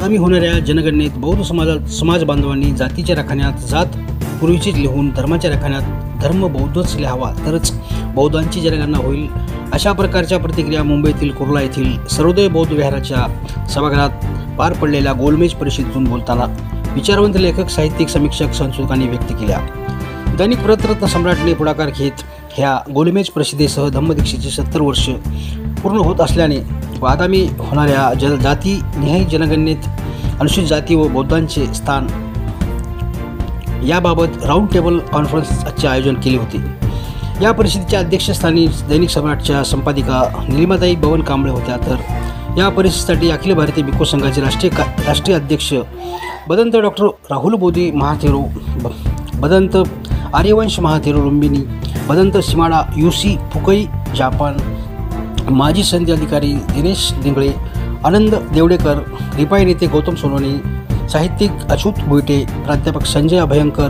आगामी होणाऱ्या जनगणनेत बौद्ध समाज बांधवांनी जातीच्या राखण्यात जात पूर्वीचीच लिहून धर्माच्या राखण्यात धर्म बौद्धच लिहावा तरच बौद्धांची जनगणना होईल, अशा प्रकारच्या प्रतिक्रिया मुंबईतील कुर्ला येथील सर्वोदय बौद्ध विहाराच्या सभागृहात पार पडलेल्या गोलमेज परिषदेतून बोलताना विचारवंत लेखक, साहित्यिक, समीक्षक, संशोधकांनी व्यक्त केल्या. दैनिक प्रतरत्न सम्राटने पुढाकार घेत ह्या गोलमेज परिषदेसह धम्मदीक्षेची 70 वर्ष पूर्ण होत असल्याने व आगामी होणाऱ्या जातीनिहाय जनगणनेत अनुसूचित जाती व बौद्धांचे स्थान याबाबत राऊंड टेबल कॉन्फरन्सचे आयोजन केले होते. या परिषदेच्या अध्यक्षस्थानी दैनिक सम्राटच्या संपादिका निलिमाताई बबन कांबळे होत्या. तर या परिषदेसाठी अखिल भारतीय भिक्खू संघाचे राष्ट्रीय अध्यक्ष भदंत डॉक्टर राहुल बोधी महाथेरो, भदंत आर्यवंश महाथेरो लुंबिनी, भदंत सिमाडा UC फुकई जापान, माजी संधी अधिकारी दिनेश दिंगळे, आनंद देवडेकर, रिपाई नेते गौतम सोनवणे, साहित्यिक अच्युत भुईटे, प्राध्यापक संजय अभयंकर,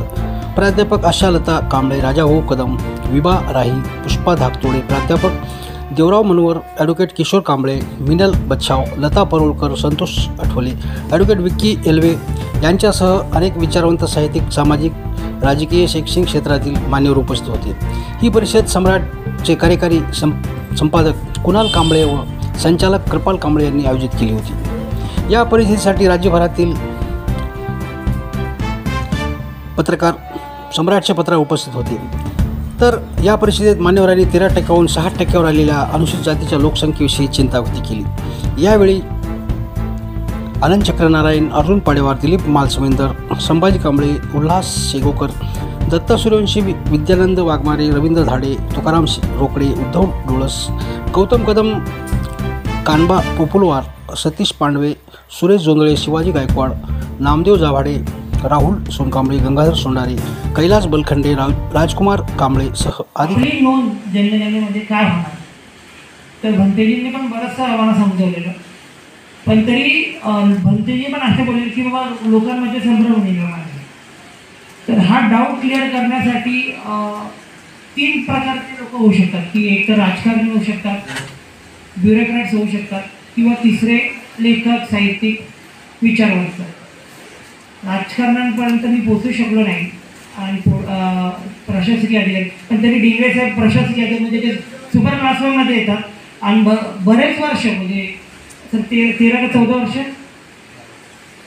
प्राध्यापक आशालता कांबळे, राजाभाऊ कदम, विभा राही, पुष्पा धाकतोडे, प्राध्यापक देवराव मनोवर, ॲडव्होकेट किशोर कांबळे, मिनल बच्छाव, लता परोळकर, संतोष आठवले, ॲडव्होकेट विक्की एल्वे यांच्यासह अनेक विचारवंत, साहित्यिक, सामाजिक, राजकीय, शैक्षणिक क्षेत्रातील मान्यवर उपस्थित होते. ही परिषद सम्राटचे कार्यकारी संपादक कुणाल कांबळे व संचालक कृपाल कांबळे यांनी आयोजित केली होती. या परिषदेसाठी राज्यभरातील पत्रकार सम्राटच्या पत्रावर उपस्थित होते. तर या परिषदेत मान्यवरांनी 13%हून 60%वर आलेल्या अनुसूचित जातीच्या लोकसंख्येविषयी चिंता व्यक्त केली. यावेळी आनंद चक्रनारायण, अर्जुन पाडेवार, दिलीप मालसमेंदर, संभाजी कांबळे, उल्हास शेगोकर, दत्ता सूर्यवंशी, विद्यानंद वाघमारे, रवींद्र धाडे, तुकाराम रोकडे, उद्धव डोळस, गौतम कदम, कानबा पोपुलवार, सतीश पांडवे, सुरेश जोंधळे, शिवाजी गायकवाड, नामदेव जाभाडे, राहुल सोनकांबळे, गंगाधर सोंडारे, कैलास बलखंडे, राजकुमार कांबळे सह आधी नोंद जनगणनेमध्ये काय होणार. तर भंतेजींनी पण बरंचसं आम्हाला समजवलेलं, पण तरी भंतेजी पण असे बोलले की बाबा लोकांमध्ये संभ्रम निर्माण आहे. तर हा डाऊट क्लिअर करण्यासाठी 3 प्रकारचे लोक होऊ शकतात, की एक तर राजकारणी होऊ शकतात, ब्युरोक्रॅट्स होऊ शकतात, किंवा तिसरे लेखक, साहित्यिक, विचारवंत. राजकारण्यांपर्यंत मी पोचू शकलो नाही आणि प्रशासकीय अधिकारी, पण तरी डिंगळे साहेब प्रशासकीय अधिकारी म्हणजे ते सुपर क्लासमध्ये येतात आणि बरेच वर्ष म्हणजे 13 का 14 वर्ष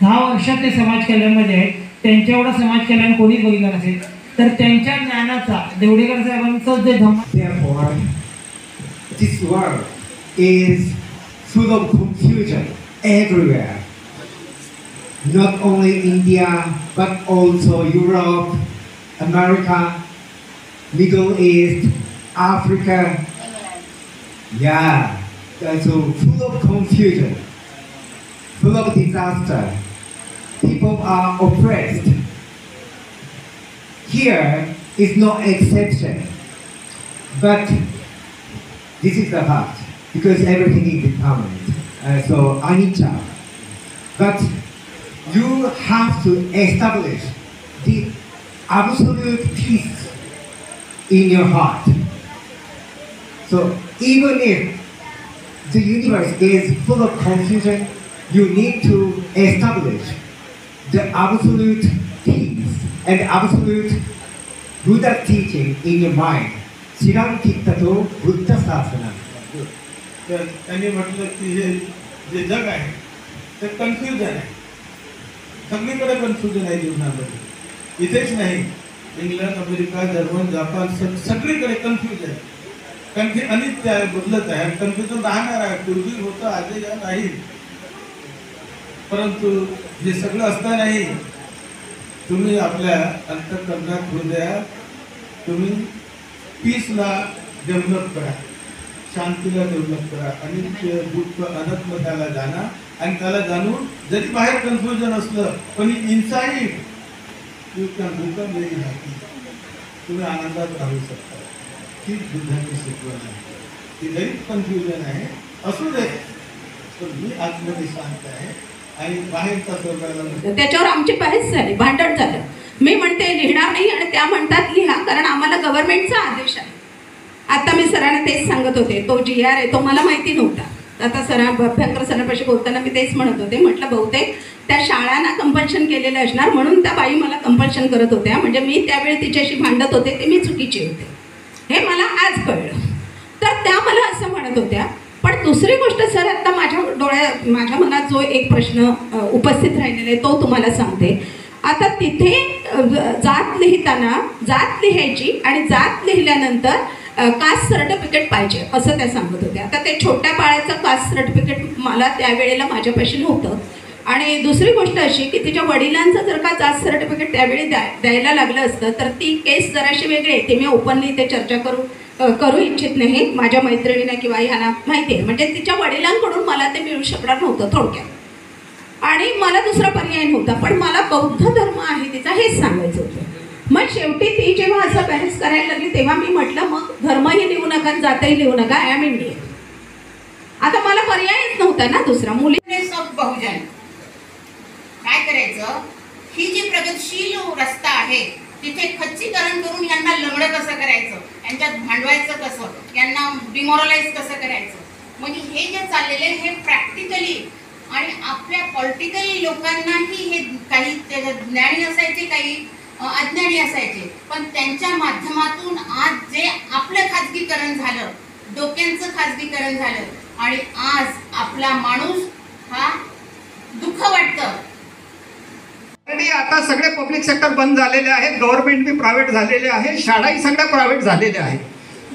10 वर्षात ते समाज कल्याणमध्ये आहेत. त्यांच्या एवढं समाज कल्याण कोणीच बघितलं नसेल. तर त्यांच्या ज्ञानाचा देवडेकर साहेबांचं जे this world is full of confusion everywhere. Not only India, but also Europe, America, Middle East, Africa. Yeah, so full of confusion, full of disaster. People are oppressed. Here is no exception. But this is the fact, because everything is impermanent. So anicca. But you have to establish the absolute peace in your heart. So even if the universe is full of confusion, you need to establish the absolute peace and absolute Buddha teaching in your mind. Siddhantittato Buddha Sasana. त्यांनी म्हटलं की हे जे जग आहे ते confusion आहे. सगळीकडे कन्फ्युजन आहे जीवनामध्ये. इथेच नाही, इंग्लंड, अमेरिका, जर्मन, जापान सगळीकडे कन्फ्युजन आहे. अनित्य आहे, बदलत आहे. कन्फ्युजन राहणार आहे. पूर्वी होतं, आजही नाही. परंतु हे सगळं असतानाही तुम्ही आपल्या अंतःकरणात हृदयात तुम्ही पीसला डेव्हलप करा, शांतीला डेव्हलप करा, अनित्य, दुःख, अनात्म त्याला जाणा आणि त्याला जाणून जरी बाहेर कन्फ्युजन असलं पण inside you can become very happy. तुम्ही आनंदात राहू शकता. ही बुद्धांनी शिकवण आहे की जरी कन्फ्युजन आहे असू दे पण मी आतमध्ये शांत आहे आणि बाहेरचा स्वर्गाला. त्याच्यावर आमची बहस झाली, भांडण झालं. मी म्हणते लिहिणार नाही आणि त्या म्हणतात लिहा, कारण आम्हाला गव्हर्नमेंटचा आदेश आहे. आता मी सरांना तेच सांगत होते, तो GR आहे तो मला माहिती नव्हता. आता अभ्यंकर सरांपाशी बोलताना मी तेच म्हणत होते, म्हटलं बहुतेक त्या शाळांना कंपल्शन केलेलं असणार, म्हणून त्या बाई मला कंपल्शन करत होत्या. म्हणजे मी त्यावेळी तिच्याशी भांडत होते ते मी चुकीचे होते, हे मला आज कळलं. तर त्या मला असं म्हणत होत्या. पण दुसरी गोष्ट सर, आता माझ्या मनात जो एक प्रश्न उपस्थित राहिलेला आहे तो तुम्हाला सांगते. आता तिथे जात लिहिताना जात लिहायची आणि जात लिहिल्यानंतर कास्ट सर्टिफिकेट पाहिजे असं त्या सांगत होत्या. आता ते छोट्या बाळाचं कास्ट सर्टिफिकेट मला त्यावेळेला माझ्यापाशी नव्हतं. आणि दुसरी गोष्ट अशी की तिच्या वडिलांचं जर का जात सर्टिफिकेट त्यावेळी द्यायला लागलं असतं तर ती केस जराशी वेगळी आहे. ते मी ओपनली इथे चर्चा करू इच्छित नाही. माझ्या मैत्रिणींना किंवा ह्यांना माहिती आहे. म्हणजे तिच्या वडिलांकडून मला ते मिळू शकणार नव्हतं थोडक्यात, आणि मला दुसरा पर्याय नव्हता. पण मला बौद्ध धर्म आहे तिचा हेच सांगायचं होतं. मग शेवटी ती जेव्हा असं बॅरेस करायला लागली तेव्हा मी म्हटलं मग धर्मही लिहू नका आणि जातही लिहू नका, आय एम इंडियन. आता मला पर्यायच नव्हता ना दुसरा. मुली सब बहुजन काय करायचं, ही जी प्रगतशील रस्ता आहे तिथे खच्चीकरण करून यांना लंगडं कसं करायचं, यांच्यात भांडवायचं कसं, यांना डिमोरलाइज कसं करायचं. म्हणजे हे जे चाललेले हे प्रॅक्टिकली आणि आपल्या पॉलिटिकल लोकांनाही हे काही ज्ञानी असायचे, काही अज्ञानी असायचे. पण त्यांच्या माध्यमातून आज जे आपलं खाजगीकरण झालं, डोक्यांचं खाजगीकरण झालं आणि आज आपला माणूस हा दुःख वाटतं. आणि आता सगळे पब्लिक सेक्टर बंद झालेले आहेत, गव्हर्नमेंट बी प्रायव्हेट झालेले आहे, शाळाही सगळ्या प्रायव्हेट झालेल्या आहेत.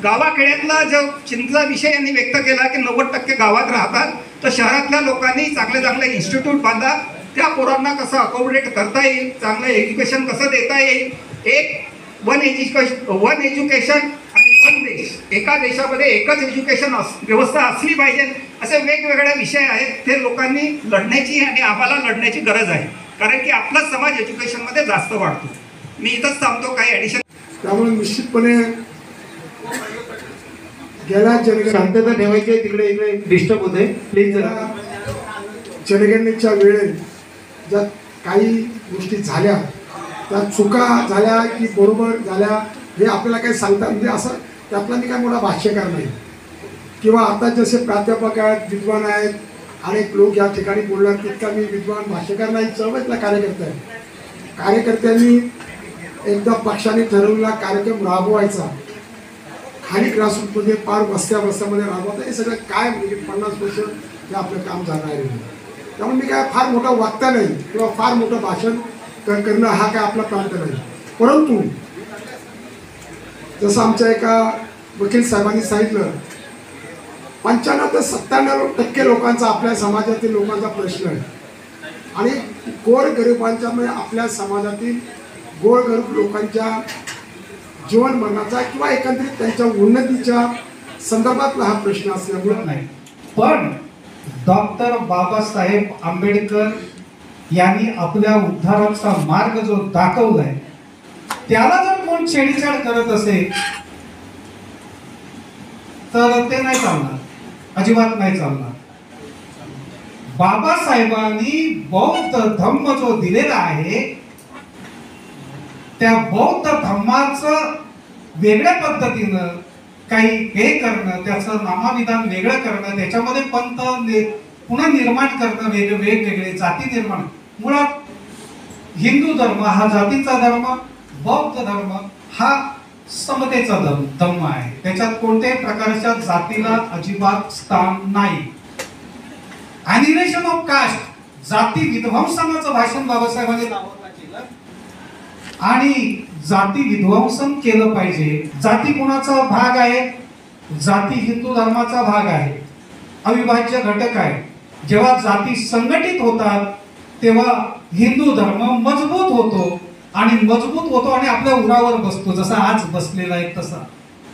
गावाखेड्यातला जो चिंतेचा विषय यांनी व्यक्त केला की 90% गावात राहतात, तर शहरातल्या लोकांनी चांगले चांगले इन्स्टिट्यूट बांधा, त्या पोरांना कसं अकोमोडेट करता येईल, चांगलं एज्युकेशन कसं देता येईल. एक वन एज्युकेशन आणि वन देश, एका देशामध्ये एकच एज्युकेशन व्यवस्था असली पाहिजे, असे वेगवेगळे विषय आहेत. ते लोकांनी लढण्याची आणि आम्हाला लढण्याची गरज आहे, कारण की आपला समाज एज्युकेशनमध्ये जास्त वाढतो. मी इथंच थांबतो, काही ॲडिशन. त्यामुळे निश्चितपणे गेल्या शांतता ठेवायची आहे, तिकडे इकडे डिस्टर्ब होते प्लीज जरा. जनगणनेच्या वेळेत ज्या काही गोष्टी झाल्या त्या चुका झाल्या की बरोबर झाल्या हे आपल्याला काही सांगता, म्हणजे असं त्यातला मी काय मोठा भाष्यकार नाही. किंवा आता जसे प्राध्यापक आहेत, विद्वान आहेत, अनेक लोक या ठिकाणी बोलणार, तितका मी विद्वान भाष्यकार नाही, चळवळीतला कार्यकर्ता आहे. कार्यकर्त्यांनी एकदा पक्षाने ठरवलेला कार्यक्रम राबवायचा, खाली ग्रासरूटमध्ये पार बस्त्यामध्ये राबवता, हे सगळं काय म्हणजे 50 वर्ष हे आपलं काम झालं आहे. त्यामुळे मी काय फार मोठा वक्ता नाही किंवा फार मोठं भाषण करणं हा काय आपला प्रांत नाही. परंतु जसं आमच्या एका वकील साहेबांनी सांगितलं, 95 ते 97% लोकांचा आपल्या समाजातील लोकांचा प्रश्न आहे. आणि गोरगरिबांच्या म्हणजे आपल्या समाजातील गोरगरीब लोकांच्या जीवन मरणाचा किंवा एकंदरीत त्यांच्या उन्नतीच्या संदर्भातला हा प्रश्न असल्यामुळे नाही. पण डॉक्टर बाबासाहेब आंबेडकर यांनी आपल्या उद्धाराचा मार्ग जो दाखवलाय त्याला जर कोण छेडछाड करत असेल तर ते नाही चालणार, अजिबात नाही चालणार. बाबासाहेबांनी बौद्ध धम्म जो दिलेला आहे त्या बौद्ध धम्माचं वेगळ्या पद्धतीनं काही हे करणं, त्याचं नामाविधान वेगळं करणं, त्याच्यामध्ये पंथ पुन्हा निर्माण करणं, वेगवेगळे जाती निर्माण. मुळात हिंदू धर्म हा जातीचा धर्म, बौद्ध धर्म हा समतेचा धम्म आहे. त्याच्यात कोणत्याही प्रकारच्या जातीला अजिबात स्थान नाही. अॅनिलेशन ऑफ कास्ट, जाती विध्वंसनाचं भाषण बाबासाहेबांनी केलं आणि जाती विध्वंसन केलं पाहिजे. जाती कुणाचा भाग आहे? जाती हिंदू धर्माचा भाग आहे, अविभाज्य घटक आहे. जेव्हा जाती संघटित होतात तेव्हा हिंदू धर्म मजबूत होतो आणि मजबूत होतो आणि आपल्या उरावर बसतो, जसा आज बसलेला आहे तसा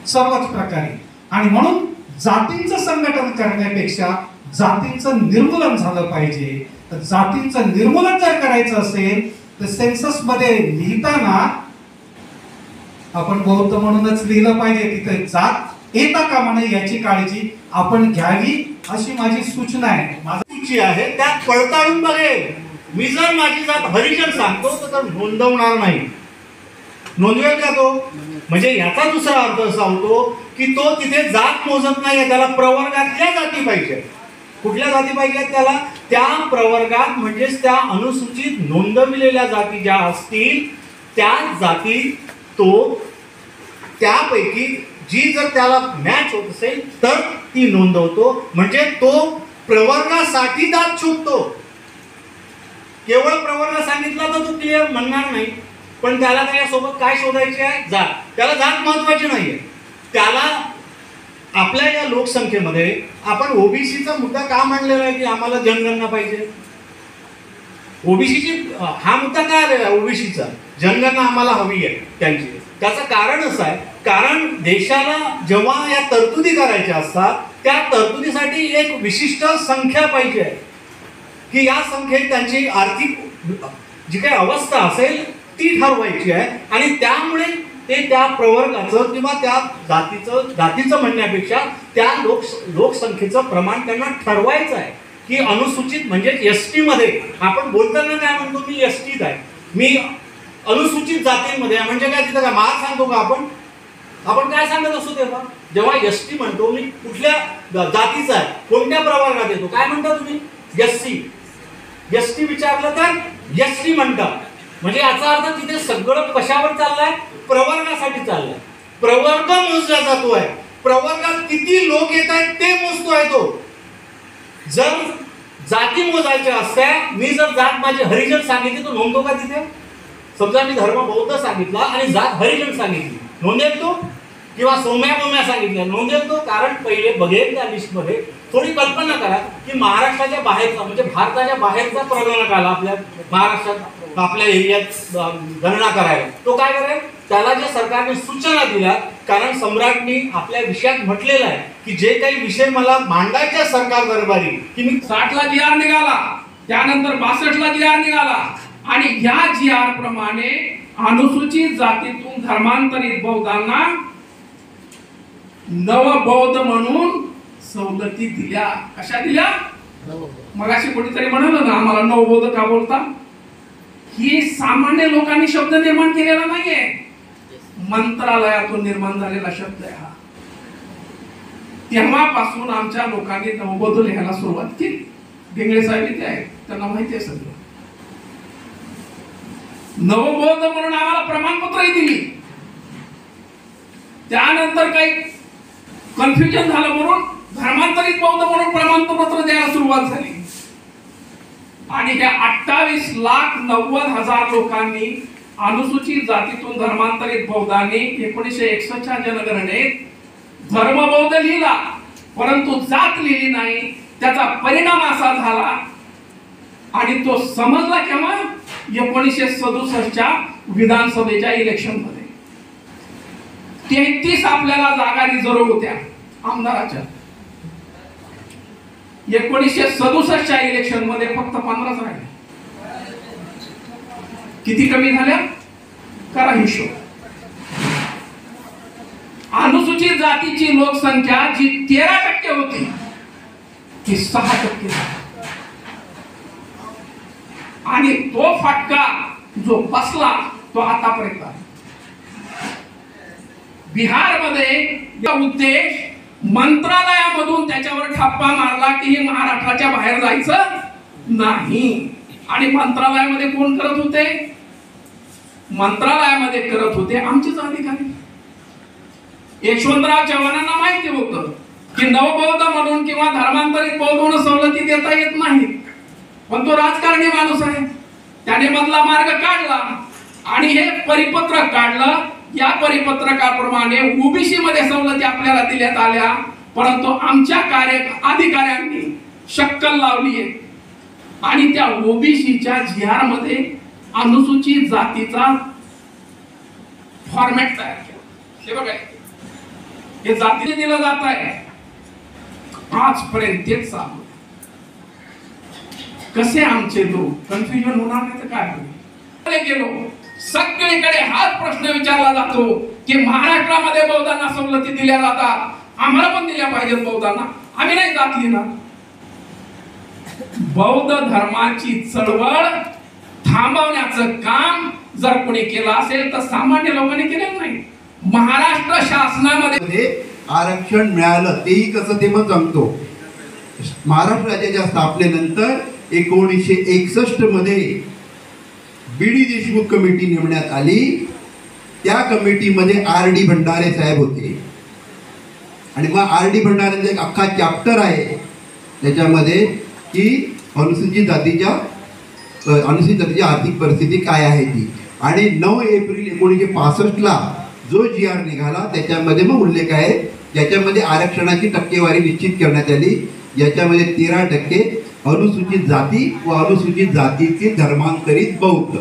सर्वच प्रकारे. आणि म्हणून जातींचं संघटन करण्यापेक्षा जातींचं निर्मूलन झालं पाहिजे. तर जातींचं निर्मूलन जर करायचं असेल तर सेन्सस मध्ये लिहिताना आपण बौद्ध म्हणूनच लिहिलं पाहिजे, तिथे जात येता कामा नये याची काळजी आपण घ्यावी अशी माझी सूचना आहे. माझी आहे त्यात पडताळून बघेल. मी जर माझी जात हरिजन सांगतो तर नोंदवणार नाही, नोंदवेल का तो? म्हणजे याचा दुसरा अर्थ असा होतो की तो तिथे जात मोजत नाही, त्याला प्रवर्गातल्या जाती पाहिजे. कुठल्या जाती पाहिजे त्याला? त्या प्रवर्गात म्हणजेच त्या अनुसूचित नोंदविलेल्या जाती ज्या असतील त्या जाती तो त्यापैकी जी जर त्याला मॅच होत असेल तर ती नोंदवतो. म्हणजे तो प्रवर्गासाठी जात शोधतो. केवळ प्रवर्ग सांगितला तर तो क्लिअर म्हणणार नाही, पण त्याला त्याच्यासोबत काय शोधायचे आहे? जात. त्याला जात महत्वाची नाहीये. त्याला आपल्या या लोकसंख्येमध्ये आपण ओबीसीचा मुद्दा का मांडलेला आहे की आम्हाला जनगणना पाहिजे? ओबीसीची हा मुद्दा काय आलेला? ओबीसीचा जनगणना आम्हाला हवी आहे त्यांची. त्याचं कारण असं आहे, कारण देशाला जेव्हा या तरतुदी करायच्या असतात त्या तरतुदीसाठी एक विशिष्ट संख्या पाहिजे की या संख्येत त्यांची आर्थिक जी काही अवस्था असेल ती ठरवायची आहे. आणि त्यामुळे ते त्या प्रवर्गाचं किंवा त्या जातीचं म्हणण्यापेक्षा त्या लोकसंख्येचं प्रमाण त्यांना ठरवायचं आहे की अनुसूचित म्हणजे एसटी मध्ये आपण बोलताना काय म्हणतो? मी एसटीत आहे, मी अनुसूचित जातींमध्ये म्हणजे काय? तिथं काय मार सांगतो का आपण काय सांगत असतो तेव्हा? जेव्हा एसटी म्हणतो मी कुठल्या जातीचा आहे, कोणत्या प्रवर्गात येतो, काय म्हणता तुम्ही? एससी. एसटी विचारलं तर एसटी म्हणतात. म्हणजे याचा अर्थ तिथे सगळं कशावर चाललंय? प्रवर्गासाठी चाललंय. प्रवर्ग मोजला जातोय. प्रवर्गात किती लोक येत आहेत ते मोजतोय तो. जर जाती मोजायच्या असत्या, मी जर जात माझी हरिजन सांगितली तर नोंदतो का तिथे? समजा मी धर्म बौद्ध सांगितला आणि जात हरिजन सांगितली, नोंदेल तो? किंवा सोम्या सांगितल्या, नोंदेल तो? कारण पहिले बघेल त्या लिस्टमध्ये थोडी कल्पना करा की महाराष्ट्राच्या बाहेरचा म्हणजे भारताच्या बाहेरचा प्रगणक आला आपल्या महाराष्ट्रात आपल्या एरियात गणना करायला, तो काय करेल? त्याला जे सरकारने सूचना दिल्या, कारण सम्राटनी आपल्या विषयात म्हटलेलं आहे की जे काही विषय मला मांडायचे सरकार दरबारी की मी 60ला GR निघाला, त्यानंतर 62ला GR निघाला आणि ह्या GR प्रमाणे अनुसूचित जातीतून धर्मांतरित बौद्धांना नवबौद्ध म्हणून सवलती दिल्या. कशा दिल्या? मगाशी कोणीतरी म्हणाल ना आम्हाला नवबौद्ध का बोलता? ही सामान्य लोकांनी शब्द निर्माण केलेला नाहीये, मंत्रालयातून निर्माण झालेला शब्द आहे हा. तेव्हापासून आमच्या लोकांनी नवबौद्ध लिहायला सुरुवात केली. डेंगळे साहेब इथे आहेत, त्यांना माहिती आहे सगळं. नवबौद्ध म्हणून आम्हाला प्रमाणपत्रही दिली. त्यानंतर काही कन्फ्युजन झालं म्हणून धर्मांतरित बौद्ध म्हणून प्रमाणपत्र द्यायला सुरुवात झाली. आणि ह्या 28,90,000 लोकांनी अनुसूचित जातीतून धर्मांतरित बौद्धांनी 1961च्या जनगणनेत धर्मबौद्ध लिहिला, परंतु जात लिहिली नाही. त्याचा परिणाम असा झाला आणि तो समजला केव्हा? 1967च्या विधानसभेच्या इलेक्शन मध्ये 33 आपल्याला जागा रिझर्व होत्या आमदाराच्या. 1967च्या इलेक्शन मध्ये फक्त 15 राहिले. किती कमी झाल्या? करा हिशोब. अनुसूचित जातीची लोकसंख्या जी 13% होती ती 6% झाली. आणि तो फटका जो बसला तो आतापर्यंत आहे. बिहारमध्ये उद्देश मंत्रालयामधून त्याच्यावर ठप्पा मारला की हे महाराष्ट्राच्या बाहेर जायचं नाही. आणि मंत्रालयामध्ये कोण करत होते? मंत्रालयामध्ये करत होते आमचेच अधिकारी. यशवंतराव चव्हाणांना माहिती होतं की नवबौद्ध म्हणून किंवा धर्मांतरित बौद्ध म्हणून सवलती देता येत नाहीत, पण तो राजकारणी माणूस आहे, त्याने मधला मार्ग काढला आणि हे परिपत्रक काढलं. या परिपत्रकाप्रमाणे ओबीसी मध्ये सवलती आपल्याला देण्यात आल्या, परंतु आमच्या अधिकाऱ्यांनी शक्कल लावली आहे आणि त्या ओबीसीच्या GR मध्ये अनुसूचित जातीचा फॉर्मॅट तयार केला. हे बघा, हे जातीने दिलं जात आहे. आजपर्यंत तेच चालू. कसे आमचे लोक कन्फ्युजन होणार नाही तर काय होईल? गेलो सगळीकडे हाच प्रश्न विचारला जातो की महाराष्ट्रामध्ये बौद्धांना सवलती दिल्या जातात, आम्हाला पण दिल्या पाहिजेत बौद्धांना, आम्ही नाही जात लिहिणार. बौद्ध धर्माची चळवळ थांबवण्याचं काम जर कोणी केलं असेल तर सामान्य लोकांनी केलेलं नाही. महाराष्ट्र शासनामध्ये आरक्षण मिळालं तेही कसं ते पण सांगतो. महाराष्ट्र राज्याच्या स्थापनेनंतर 1961 मध्ये बी.डी. देशमुख कमिटी नेमण्यात आली. त्या कमिटीमध्ये R.D. भंडारे साहेब होते आणि मग R.D. भंडारेंचा एक अख्खा चॅप्टर आहे त्याच्यामध्ये की अनुसूचित जातीची आर्थिक परिस्थिती काय आहे ती. आणि 9 एप्रिल 1965ला जो GR निघाला त्याच्यामध्ये मग उल्लेख आहे, ज्याच्यामध्ये आरक्षणाची टक्केवारी निश्चित करण्यात आली. याच्यामध्ये 13% अनुसूचित जाती व अनुसूचित जातीचे धर्मांतरित बौद्ध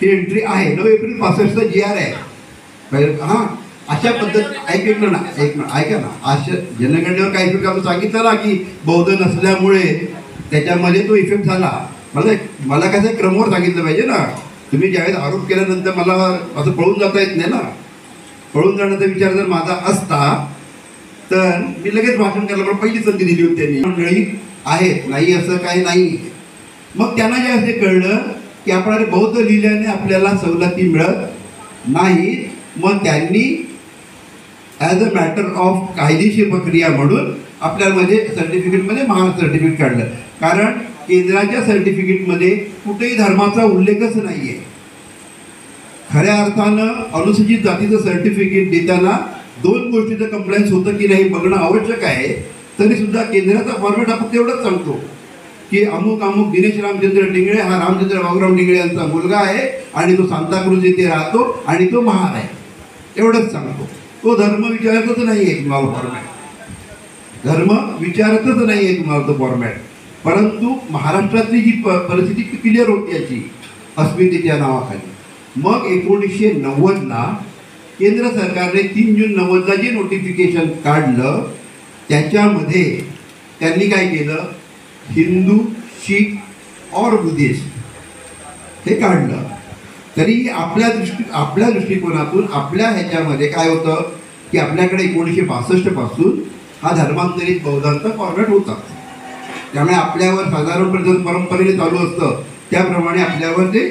ही एंट्री आहे. 9 एप्रिल 65चा GR आहे. हां, अशा पद्धत ऐका ना, अशा जनगणनेवर काही इफेक्ट सांगितलं ना की बौद्ध नसल्यामुळे त्याच्यामध्ये तो इफेक्ट झाला. मला कसं क्रमवर सांगितलं पाहिजे ना. तुम्ही ज्यावेळेस आरोप केल्यानंतर मला असं पळून जाता येत नाही ना. पळून जाण्याचा विचार जर माझा असता तर मी लगेच भाषण करायला मला पहिली संधी दिली होती त्यांनी. मंडळी आहेत नाही असं काही नाही. मग त्यांना जे असे कळलं की आपण बौद्ध लिहिल्याने आपल्याला सवलती मिळत नाही, मग त्यांनी ॲज अ मॅटर ऑफ कायदेशीर प्रक्रिया म्हणून आपल्यामध्ये सर्टिफिकेटमध्ये महान सर्टिफिकेट काढलं. कारण केंद्राच्या सर्टिफिकेटमध्ये कुठेही धर्माचा उल्लेखच नाही आहे. खऱ्या अर्थानं अनुसूचित जातीचं सर्टिफिकेट देताना 2 गोष्टीचं कंप्लायन्स होतं की नाही बघणं आवश्यक आहे. तरी सुद्धा केंद्राचा फॉर्मॅट आपण तेवढंच सांगतो की अमुक अमुक दिनेश रामचंद्र डिंगळे हा रामचंद्र बाबूराव डिंगळे यांचा मुलगा आहे आणि तो सांताक्रूज येथे राहतो आणि तो महार आहे, एवढंच सांगतो. तो धर्म विचारतच नाही आहे तुम्हाला फॉर्मॅट. धर्म विचारतच नाही आहे तुम्हाला तो फॉर्मॅट. परंतु महाराष्ट्रातली जी परिस्थिती क्लिअर होती याची अस्मितेच्या नावाखाली. मग 1990ला केंद्र सरकारने 3 जून 90ला जे नोटिफिकेशन काढलं त्याच्यामध्ये त्यांनी काय केलं, हिंदू, शीख और बुद्धिस्ट हे काढलं. तरी आपल्या दृष्टिकोनातून आपल्या ह्याच्यामध्ये काय होतं की आपल्याकडे 1962 पासून हा धर्मांतरित बौद्धांचा फॉर्मॅट होता. त्यामुळे आपल्यावर साधारणपणे परंपरेने चालू असतं त्याप्रमाणे आपल्यावर ते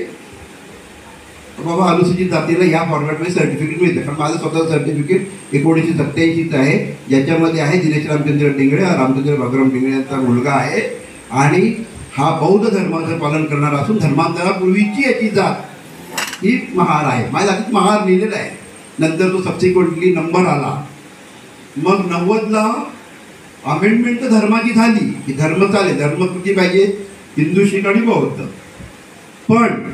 बाबा अनुसूचित जातीला या फॉर्मॅटमध्ये सर्टिफिकेट मिळतं. कारण माझं स्वतःचं सर्टिफिकेट 1987चं आहे, ज्याच्यामध्ये आहे दिनेश रामचंद्र डिंगळे हा रामचंद्र बाबूराव डिंगळे यांचा मुलगा आहे आणि हा बौद्ध धर्माचं पालन करणारा असून धर्मांतरापूर्वीची याची जात ही महार आहे. माझ्या जातीत महार लिहिलेला आहे. नंतर तो सबसिक्वेंटली नंबर आला. मग 90ला अमेंडमेंट तर धर्माची झाली की धर्म चालेल, धर्म किती पाहिजे, हिंदू, शीख आणि बौद्ध. पण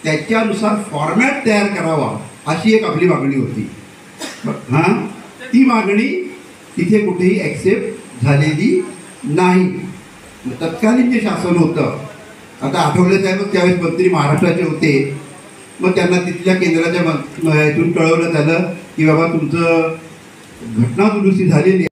त्याच्यानुसार फॉर्मॅट तयार करावा अशी एक आपली मागणी होती. हां, ती मागणी तिथे कुठेही ॲक्सेप्ट झालेली नाही. तत्कालीन जे शासन होतं, आता आठवले साहेब त्यावेळेस मंत्री महाराष्ट्राचे होते, मग त्यांना तिथल्या केंद्राच्या इथून कळवण्यात आलं की बाबा तुमचं घटना दुरुस्ती झालेली